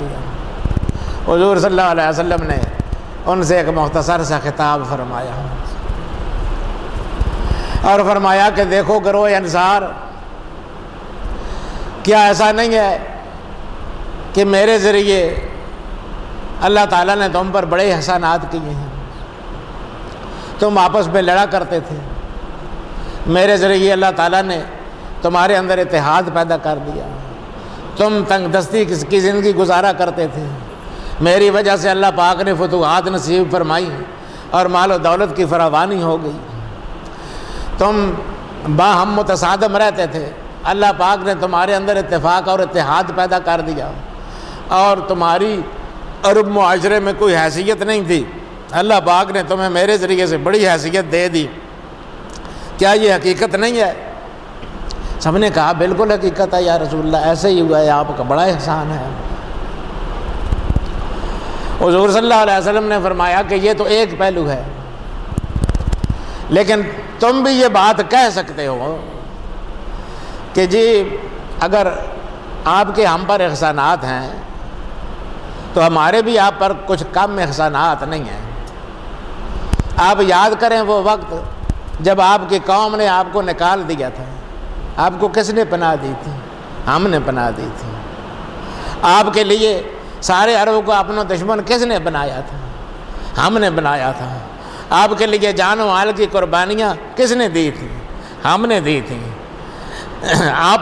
کیا۔ حضور صلی اللہ علیہ وسلم نے ان سے ایک مختصر سا خطاب فرمایا اور فرمایا کہ دیکھو گروہ انصار، کیا ایسا نہیں ہے کہ میرے ذریعے اللہ تعالیٰ نے تم پر بڑے احسانات کیے ہیں؟ تم آپس میں لڑا کرتے تھے، میرے ذریعے اللہ تعالیٰ نے تمہارے اندر اتحاد پیدا کر دیا، تم تنگ دستی کی زندگی گزارا کرتے تھے، میری وجہ سے اللہ پاک نے فتوحات نصیب فرمائی اور مال و دولت کی فراوانی ہو گئی، تم باہم متصادم رہتے تھے، اللہ پاک نے تمہارے اندر اتفاق اور اتحاد پیدا کر دیا، اور تمہاری عرب معاشرے میں کوئی حیثیت نہیں تھی، اللہ پاک نے تمہیں میرے ذریعے سے بڑی حیثیت دے دی، کیا یہ حقیقت نہیں ہے؟ سب نے کہا بالکل حقیقت ہے یا رسول اللہ، ایسے ہی ہوا ہے، آپ کا بڑا احسان ہے۔ حضور صلی اللہ علیہ وسلم نے فرمایا کہ یہ تو ایک پہلو ہے، لیکن تم بھی یہ بات کہہ سکتے ہو کہ جی اگر آپ کے ہم پر احسانات ہیں تو ہمارے بھی آپ پر کچھ کم احسانات نہیں ہیں۔ آپ یاد کریں وہ وقت جب آپ کی قوم نے آپ کو نکال دیا تھا، آپ کو کس نے پناہ دی تھی؟ ہم نے پناہ دی تھی۔ آپ کے لیے سارے عرب کو اپنا دشمن کس نے بنایا تھا؟ ہم نے بنایا تھا۔ آپ کے لیے جان و مال کی قربانیاں کس نے دی تھیں؟ ہم نے دی تھیں۔ آپ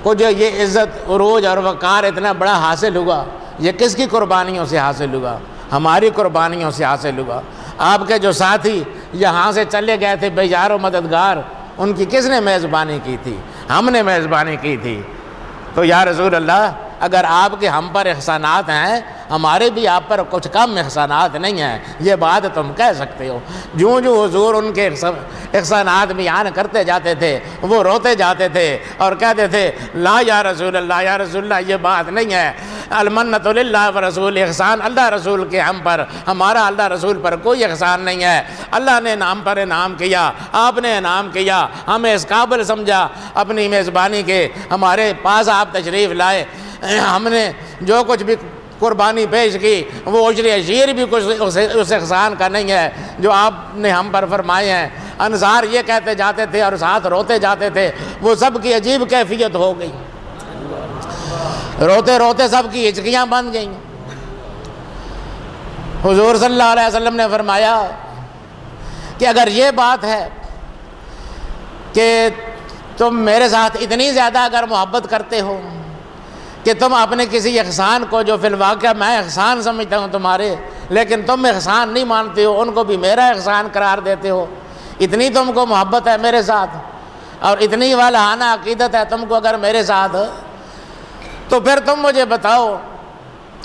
کو جو یہ عزت عروج اور وقار اتنا بڑا حاصل ہوا، یہ کس کی قربانیوں سے حاصل ہوا؟ ہماری قربانیوں سے حاصل ہوا۔ آپ کے جو ساتھی یہاں سے چلے گئے تھے بے یار و مددگار، ان کی کس نے میزبانی کی تھی؟ ہم نے میزبانی کی تھی۔ تو یا رسول اللہ، اگر آپ کے ہم پر احسانات ہیں، ہمارے بھی آپ پر کچھ کم احسانات نہیں ہیں، یہ بات تم کہہ سکتے ہو۔ جو حضور ان کے احسانات بیان کرتے جاتے تھے، وہ روتے جاتے تھے اور کہتے تھے لا یا رسول اللہ، یا رسول اللہ یہ بات نہیں ہے، المنت للہ ورسول، احسان اللہ رسول کے ہم پر، ہمارا اللہ رسول پر کوئی احسان نہیں ہے۔ اللہ نے نام پر انعام کیا، آپ نے انعام کیا، ہمیں اس قابل سمجھا اپنی میزبانی کے، ہمارے پاس آپ تشریف لائے، ہم نے جو کچھ بھی قربانی پیش کی وہ عشر عشیر بھی کچھ اس احسان کا نہیں ہے جو آپ نے ہم پر فرمائے ہیں۔ انصار یہ کہتے جاتے تھے اور ساتھ روتے جاتے تھے، وہ سب کی عجیب کیفیت ہو گئی، روتے روتے سب کی ہچکیاں بن گئیں۔ حضور صلی اللہ علیہ وسلم نے فرمایا کہ اگر یہ بات ہے کہ تم میرے ساتھ اتنی زیادہ اگر محبت کرتے ہو کہ تم اپنے کسی احسان کو، جو فی الواقع میں احسان سمجھتا ہوں تمہارے، لیکن تم احسان نہیں مانتے ہو، ان کو بھی میرا احسان قرار دیتے ہو، اتنی تم کو محبت ہے میرے ساتھ اور اتنی والہانہ عقیدت ہے تم کو اگر میرے ساتھ، تو پھر تم مجھے بتاؤ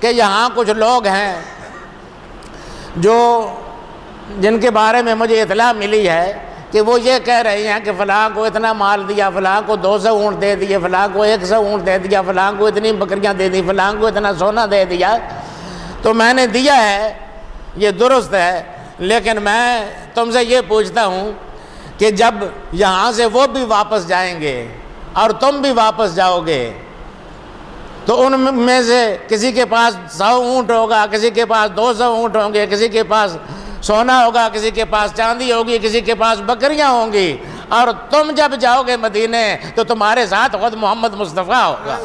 کہ یہاں کچھ لوگ ہیں جن کے بارے میں مجھے اطلاع ملی ہے کہ وہ یہ کہہ رہے ہیں کہ فلاں کو اتنا مال دیا، فلاں کو 200 اونٹ دے دیے، فلاں کو 100 اونٹ دے دیا، فلاں کو اتنی بکریاں دے دی، فلاں کو اتنا سونا دے دیا۔ تو میں نے دیا ہے، یہ درست ہے، لیکن میں تم سے یہ پوچھتا ہوں کہ جب یہاں سے وہ بھی واپس جائیں گے اور تم بھی واپس جاؤ گے، تو ان میں سے کسی کے پاس 100 اونٹ ہوگا، کسی کے پاس 200 اونٹ ہوں گے، کسی کے پاس سونا ہوگا، کسی کے پاس چاندی ہوگی، کسی کے پاس بکریاں ہوں گی، اور تم جب جاؤ گے مدینے تو تمہارے ساتھ خود محمد مصطفیٰ ہوگا۔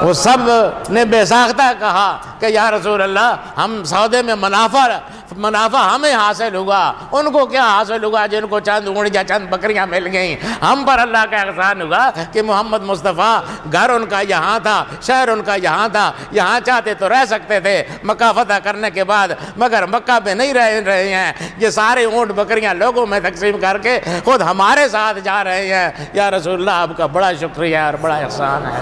وہ سب نے بے ساختہ کہا کہ یا رسول اللہ، ہم سودے میں منافع ہمیں حاصل ہوا، ان کو کیا حاصل ہوا جن کو چند اونٹ یا چند بکریاں مل گئیں؟ ہم پر اللہ کا احسان ہوا کہ محمد مصطفیٰ، گھر ان کا یہاں تھا، شہر ان کا یہاں تھا، یہاں چاہتے تو رہ سکتے تھے مکہ فتح کرنے کے بعد، مگر مکہ میں نہیں رہ رہے ہیں، یہ سارے اونٹ بکریاں لوگوں میں تقسیم کر کے خود ہمارے ساتھ جا رہے ہیں۔ یا رسول اللہ، آپ کا بڑا شکریہ اور بڑا احسان ہے۔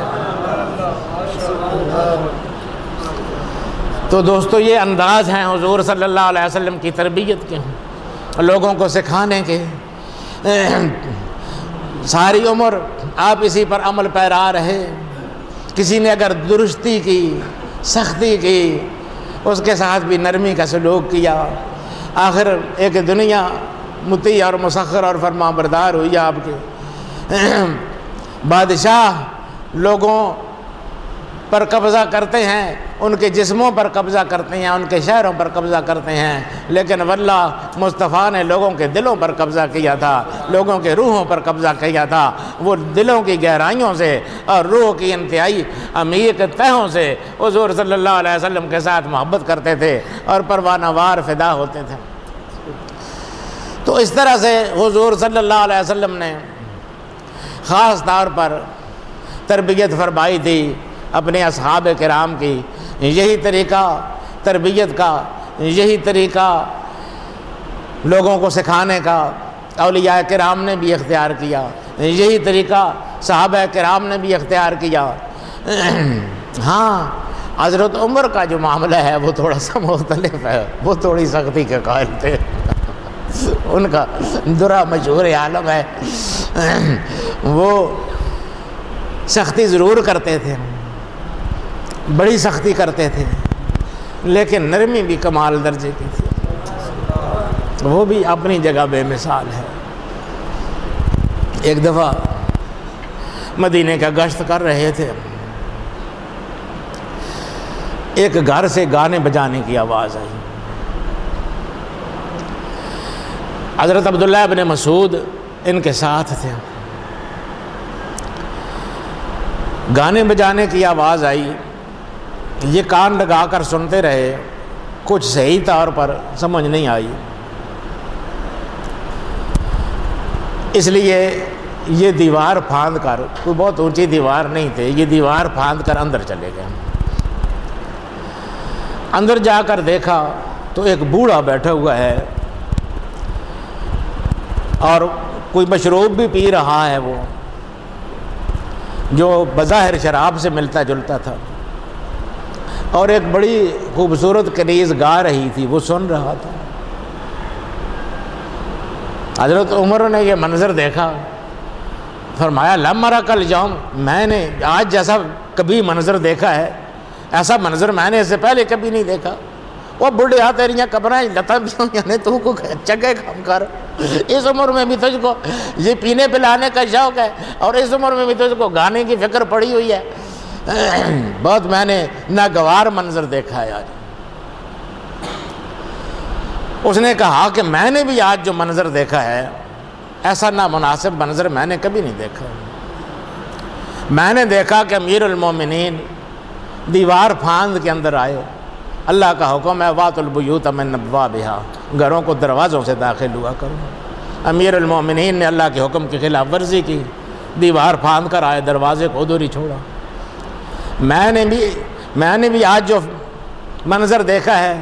تو دوستو، یہ انداز ہیں حضور صلی اللہ علیہ وسلم کی تربیت کے، لوگوں کو سکھانے کے۔ ساری عمر آپ اسی پر عمل پیرا رہے۔ کسی نے اگر درستی کی، سختی کی، اس کے ساتھ بھی نرمی کا سلوک کیا، آخر ایک دنیا مطیع اور مسخر اور فرما بردار ہوئی آپ کے بادشاہ لوگوں پر قبضہ کرتے ہیں، ان کے جسموں پر قبضہ کرتے ہیں، ان کے شہروں پر قبضہ کرتے ہیں، لیکن واللہ مصطفیٰ نے لوگوں کے دلوں پر قبضہ کیا تھا، لوگوں کے روحوں پر قبضہ کیا تھا۔ وہ دلوں کی گہرائیوں سے اور روح کی انتہائی عمیق تہوں سے حضور صلی اللہ علیہ وسلم کے ساتھ محبت کرتے تھے اور پروانہ وار فدا ہوتے تھے۔ تو اس طرح سے حضور صلی اللہ علیہ وسلم نے خاص طور پر تربیت فرمائی تھی اپنے اصحاب کرام کی۔ یہی طریقہ تربیت کا، یہی طریقہ لوگوں کو سکھانے کا اولیاء کرام نے بھی اختیار کیا، یہی طریقہ صحابہ کرام نے بھی اختیار کیا۔ ہاں، حضرت عمر کا جو معاملہ ہے وہ تھوڑا سا مختلف ہے، وہ تھوڑی سختی کے قائل تھے، ان کا درا مشہور عالم ہے، وہ سختی ضرور کرتے تھے، بڑی سختی کرتے تھے، لیکن نرمی بھی کمال درجے کی تھی، وہ بھی اپنی جگہ بے مثال ہے۔ ایک دفعہ مدینے کا گشت کر رہے تھے، ایک گھر سے گانے بجانے کی آواز آئی۔ حضرت عبداللہ ابن مسعود ان کے ساتھ تھے، گانے بجانے کی آواز آئی، یہ کان لگا کر سنتے رہے، کچھ صحیح طور پر سمجھ نہیں آئی، اس لیے یہ دیوار پھاند کر، کوئی بہت اونچی دیوار نہیں تھی، یہ دیوار پھاند کر اندر چلے گئے۔ اندر جا کر دیکھا تو ایک بوڑھا بیٹھا ہوا ہے اور کوئی مشروب بھی پی رہا ہے، وہ جو بظاہر شراب سے ملتا جلتا تھا، اور ایک بڑی خوبصورت کنیز گا رہی تھی، وہ سن رہا تھا۔ حضرت عمر نے یہ منظر دیکھا، فرمایا لم ارى اليوم، میں نے آج جیسا کبھی منظر دیکھا ہے، ایسا منظر میں نے اس سے پہلے کبھی نہیں دیکھا۔ وہ بڑھیا تیریاں قبریں لتا بھی یعنی تو کو چنگے کام کر، اس عمر میں بھی تجھ کو یہ پینے پلانے کا شوق ہے اور اس عمر میں بھی تجھ کو گانے کی فکر پڑی ہوئی ہے، بہت میں نے ناگوار منظر دیکھا ہے آج۔ اس نے کہا کہ میں نے بھی آج جو منظر دیکھا ہے ایسا نامناسب منظر میں نے کبھی نہیں دیکھا۔ میں نے دیکھا کہ امیر المومنین دیوار پھاند کے اندر آئے، اللہ کا حکم ہے وَاتُوا الْبُيُوتَ مِنْ أَبْوَابِهَا، گھروں کو دروازوں سے داخل ہوا کرو۔ امیر المومنین نے اللہ کے حکم کی خلاف ورزی کی، دیوار پھاند کر آئے، دروازے کو ادھر ہی چھوڑا۔ میں نے بھی آج جو منظر دیکھا ہے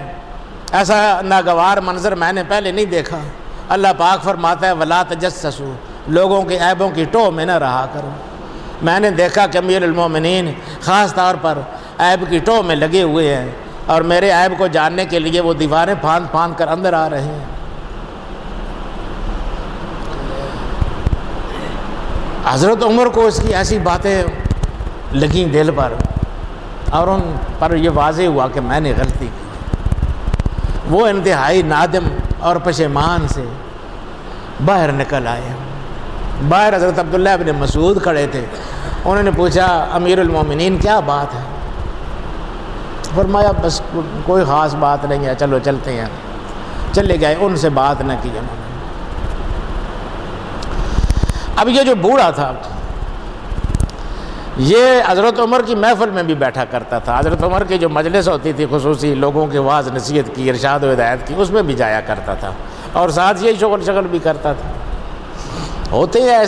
ایسا ناگوار منظر میں نے پہلے نہیں دیکھا۔ اللہ پاک فرماتا ہے وَلَا تَجَسَّسُوا، لوگوں کے عیبوں کی ٹو میں نہ رہا کرو۔ میں نے دیکھا کہ امیر المومنین خاص طور پر عیب کی ٹو میں لگے ہوئے ہیں اور میرے عیب کو جاننے کے لیے وہ دیواریں پھاند پھاند کر اندر آ رہے ہیں۔ حضرت عمر کو اس کی ایسی باتیں لگیں دل پر اور ان پر یہ واضح ہوا کہ میں نے غلطی کی۔ وہ انتہائی نادم اور پشیمان سے باہر نکل آئے۔ باہر حضرت عبداللہ ابن مسعود کھڑے تھے، انہوں نے پوچھا امیر المومنین کیا بات ہے؟ فرمایا بس کوئی خاص بات نہیں ہے، چلو چلتے ہیں۔ چلے گئے، ان سے بات نہ کی انہوں نے۔ اب یہ جو بوڑھا تھا یہ حضرت عمر کی محفل میں بھی بیٹھا کرتا تھا، حضرت عمر کی جو مجلس ہوتی تھی خصوصی لوگوں کے واعظ نصیحت کی، ارشاد و ہدایت کی، اس میں بھی جایا کرتا تھا اور ساتھ یہ شغل بھی کرتا تھا۔ ہوتے ہیں ایسے